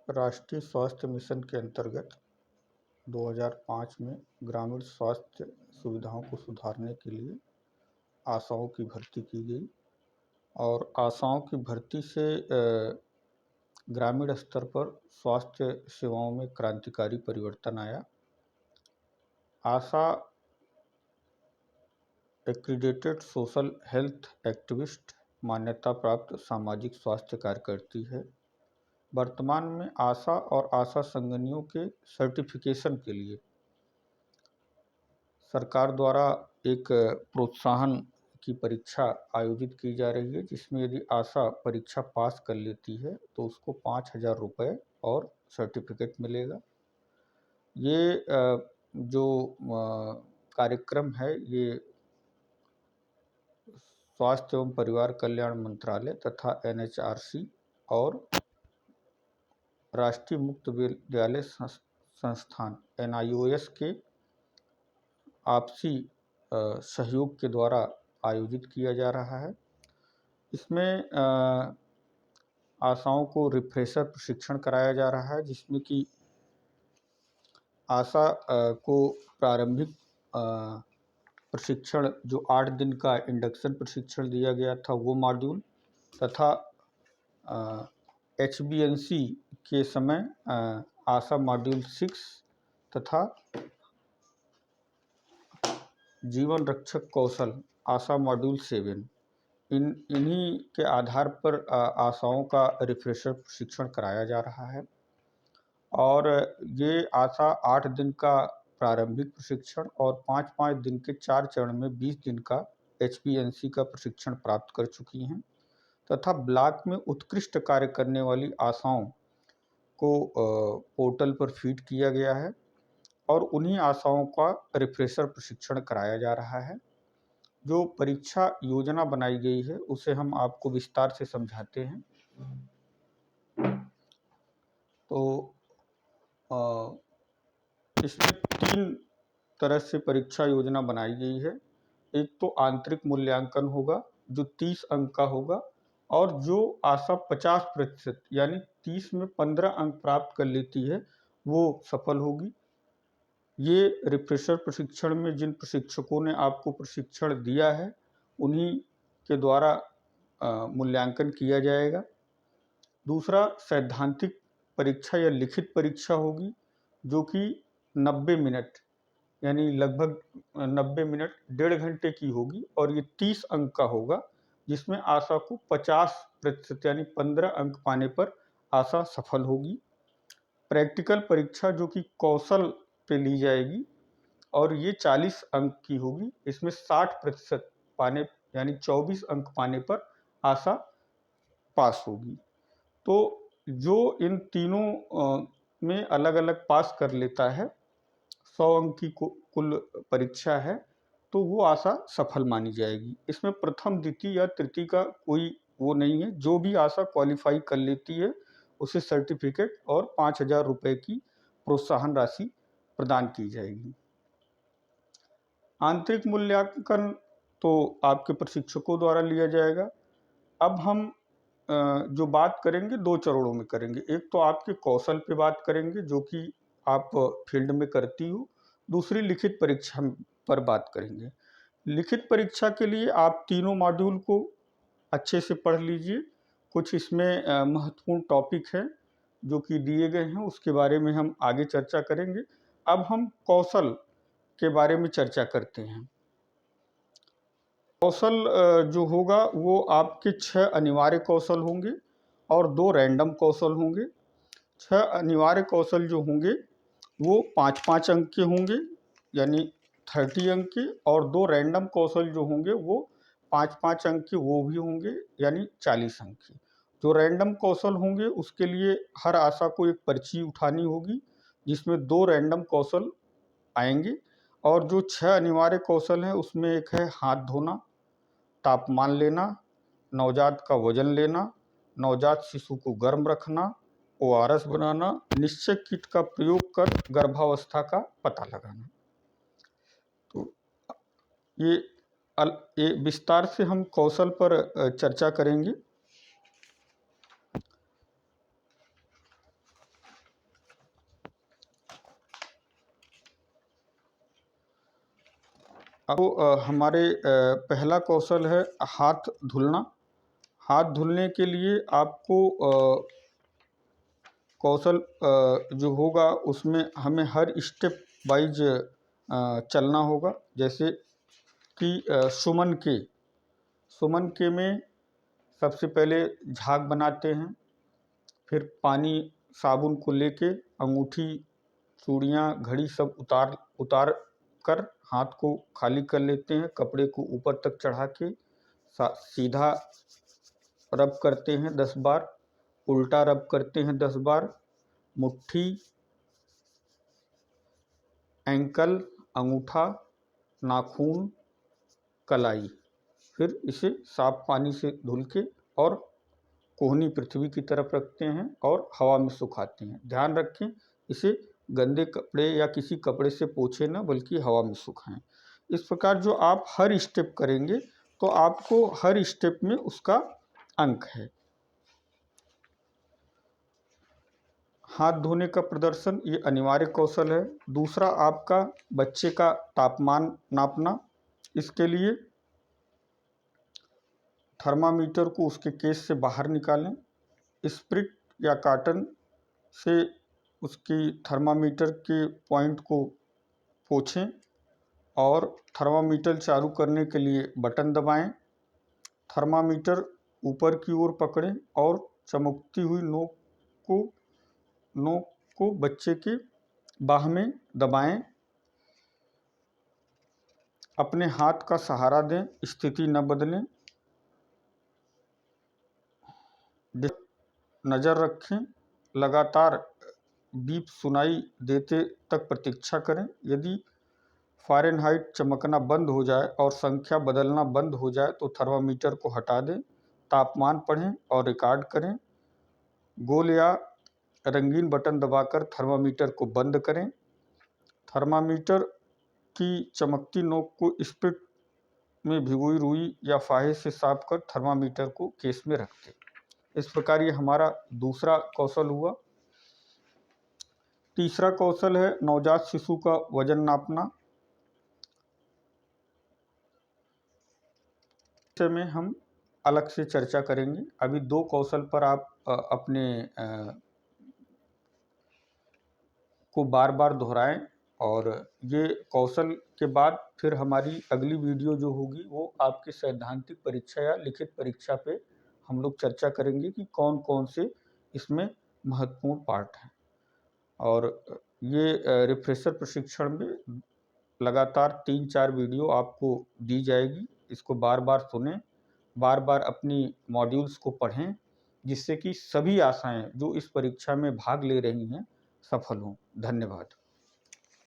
राष्ट्रीय स्वास्थ्य मिशन के अंतर्गत 2005 में ग्रामीण स्वास्थ्य सुविधाओं को सुधारने के लिए आशाओं की भर्ती की गई और आशाओं की भर्ती से ग्रामीण स्तर पर स्वास्थ्य सेवाओं में क्रांतिकारी परिवर्तन आया। आशा एक्रीडेटेड सोशल हेल्थ एक्टिविस्ट मान्यता प्राप्त सामाजिक स्वास्थ्य कार्यकर्ती है। वर्तमान में आशा और आशा संगनियों के सर्टिफिकेशन के लिए सरकार द्वारा एक प्रोत्साहन की परीक्षा आयोजित की जा रही है, जिसमें यदि आशा परीक्षा पास कर लेती है तो उसको 5,000 रुपये और सर्टिफिकेट मिलेगा। ये जो कार्यक्रम है ये स्वास्थ्य एवं परिवार कल्याण मंत्रालय तथा NHRC और राष्ट्रीय मुक्त विद्यालय संस्थान NIOS के आपसी सहयोग के द्वारा आयोजित किया जा रहा है। इसमें आशाओं को रिफ्रेशर प्रशिक्षण कराया जा रहा है, जिसमें कि आशा को प्रारंभिक प्रशिक्षण जो 8 दिन का इंडक्शन प्रशिक्षण दिया गया था वो मॉड्यूल तथा HBNC के समय आशा मॉड्यूल 6 तथा जीवन रक्षक कौशल आशा मॉड्यूल 7 इन्हीं के आधार पर आशाओं का रिफ्रेशर प्रशिक्षण कराया जा रहा है। और ये आशा 8 दिन का प्रारंभिक प्रशिक्षण और 5-5 दिन के 4 चरण में 20 दिन का HBNC का प्रशिक्षण प्राप्त कर चुकी हैं तथा ब्लॉक में उत्कृष्ट कार्य करने वाली आशाओं को पोर्टल पर फीड किया गया है और उन्हीं आशाओं का रिफ्रेशर प्रशिक्षण कराया जा रहा है। जो परीक्षा योजना बनाई गई है उसे हम आपको विस्तार से समझाते हैं। तो इसमें 3 तरह से परीक्षा योजना बनाई गई है। एक तो आंतरिक मूल्यांकन होगा जो 30 अंक का होगा और जो आशा 50% यानी 30 में 15 अंक प्राप्त कर लेती है वो सफल होगी। ये रिफ्रेशर प्रशिक्षण में जिन प्रशिक्षकों ने आपको प्रशिक्षण दिया है उन्हीं के द्वारा मूल्यांकन किया जाएगा। दूसरा सैद्धांतिक परीक्षा या लिखित परीक्षा होगी जो कि 90 मिनट यानी लगभग 90 मिनट 1.5 घंटे की होगी और ये 30 अंक का होगा, जिसमें आशा को 50% यानी 15 अंक पाने पर आशा सफल होगी। प्रैक्टिकल परीक्षा जो कि कौशल पे ली जाएगी और ये 40 अंक की होगी। इसमें 60% पाने यानी 24 अंक पाने पर आशा पास होगी। तो जो इन तीनों में अलग अलग पास कर लेता है, 100 अंक की कुल परीक्षा है, तो वो आशा सफल मानी जाएगी। इसमें प्रथम द्वितीय या तृतीय का कोई वो नहीं है। जो भी आशा क्वालिफाई कर लेती है उसे सर्टिफिकेट और 5,000 रुपये की प्रोत्साहन राशि प्रदान की जाएगी। आंतरिक मूल्यांकन तो आपके प्रशिक्षकों द्वारा लिया जाएगा। अब हम जो बात करेंगे 2 चरणों में करेंगे। एक तो आपके कौशल पे बात करेंगे जो कि आप फील्ड में करती हो। दूसरी लिखित परीक्षा पर बात करेंगे। लिखित परीक्षा के लिए आप तीनों मॉड्यूल को अच्छे से पढ़ लीजिए। कुछ इसमें महत्वपूर्ण टॉपिक हैं जो कि दिए गए हैं, उसके बारे में हम आगे चर्चा करेंगे। अब हम कौशल के बारे में चर्चा करते हैं। कौशल जो होगा वो आपके 6 अनिवार्य कौशल होंगे और 2 रैंडम कौशल होंगे। 6 अनिवार्य कौशल जो होंगे वो 5-5 अंक के होंगे यानी 30 अंक के, और 2 रैंडम कौशल जो होंगे वो 5-5 अंक के वो भी होंगे यानी 40 अंक के। जो रैंडम कौशल होंगे उसके लिए हर आशा को एक पर्ची उठानी होगी जिसमें 2 रैंडम कौशल आएंगे और जो 6 अनिवार्य कौशल हैं उसमें एक है हाथ धोना, तापमान लेना, नवजात का वजन लेना, नवजात शिशु को गर्म रखना, ORS बनाना, निश्चय किट का प्रयोग कर गर्भावस्था का पता लगाना। तो ये विस्तार से हम कौशल पर चर्चा करेंगे। अब हमारे पहला कौशल है हाथ धुलना। हाथ धुलने के लिए आपको कौशल जो होगा उसमें हमें हर स्टेप वाइज चलना होगा। जैसे कि सुमन के में सबसे पहले झाग बनाते हैं, फिर पानी साबुन को लेके अंगूठी, चूड़ियाँ, घड़ी सब उतार कर हाथ को खाली कर लेते हैं। कपड़े को ऊपर तक चढ़ा के सीधा रब करते हैं 10 बार, उल्टा रब करते हैं 10 बार, मुट्ठी, एंकल, अंगूठा, नाखून, कलाई। फिर इसे साफ पानी से धुल के और कोहनी पृथ्वी की तरफ रखते हैं और हवा में सुखाते हैं। ध्यान रखें, इसे गंदे कपड़े या किसी कपड़े से पोंछे ना, बल्कि हवा में सुखाएं। इस प्रकार जो आप हर स्टेप करेंगे तो आपको हर स्टेप में उसका अंक है। हाथ धोने का प्रदर्शन ये अनिवार्य कौशल है। दूसरा आपका बच्चे का तापमान नापना। इसके लिए थर्मामीटर को उसके केस से बाहर निकालें, स्प्रिट या कॉटन से उसकी थर्मामीटर के पॉइंट को पोंछें और थर्मामीटर चालू करने के लिए बटन दबाएं। थर्मामीटर ऊपर की ओर पकड़ें और चमकती हुई नोक को बच्चे के बाह में दबाएं। अपने हाथ का सहारा दें, स्थिति न बदलें। नज़र रखें, लगातार बीप सुनाई देते तक प्रतीक्षा करें। यदि फ़ारेनहाइट चमकना बंद हो जाए और संख्या बदलना बंद हो जाए तो थर्मामीटर को हटा दें, तापमान पढ़ें और रिकॉर्ड करें। गोल या रंगीन बटन दबाकर थर्मामीटर को बंद करें। थर्मामीटर की चमकती नोक को स्प्रिट में भिगोई रुई या फाहे से साफ कर थर्मामीटर को केस में रख दें। इस प्रकार ये हमारा दूसरा कौशल हुआ। तीसरा कौशल है नवजात शिशु का वजन नापना। में हम अलग से चर्चा करेंगे। अभी 2 कौशल पर आप अपने को बार बार दोहराएं और ये कौशल के बाद फिर हमारी अगली वीडियो जो होगी वो आपकी सैद्धांतिक परीक्षा या लिखित परीक्षा पे हम लोग चर्चा करेंगे कि कौन कौन से इसमें महत्वपूर्ण पार्ट हैं। और ये रिफ्रेशर प्रशिक्षण में लगातार 3-4 वीडियो आपको दी जाएगी। इसको बार बार सुनें, बार बार अपनी मॉड्यूल्स को पढ़ें, जिससे कि सभी आशाएं जो इस परीक्षा में भाग ले रही हैं सफल हों। धन्यवाद।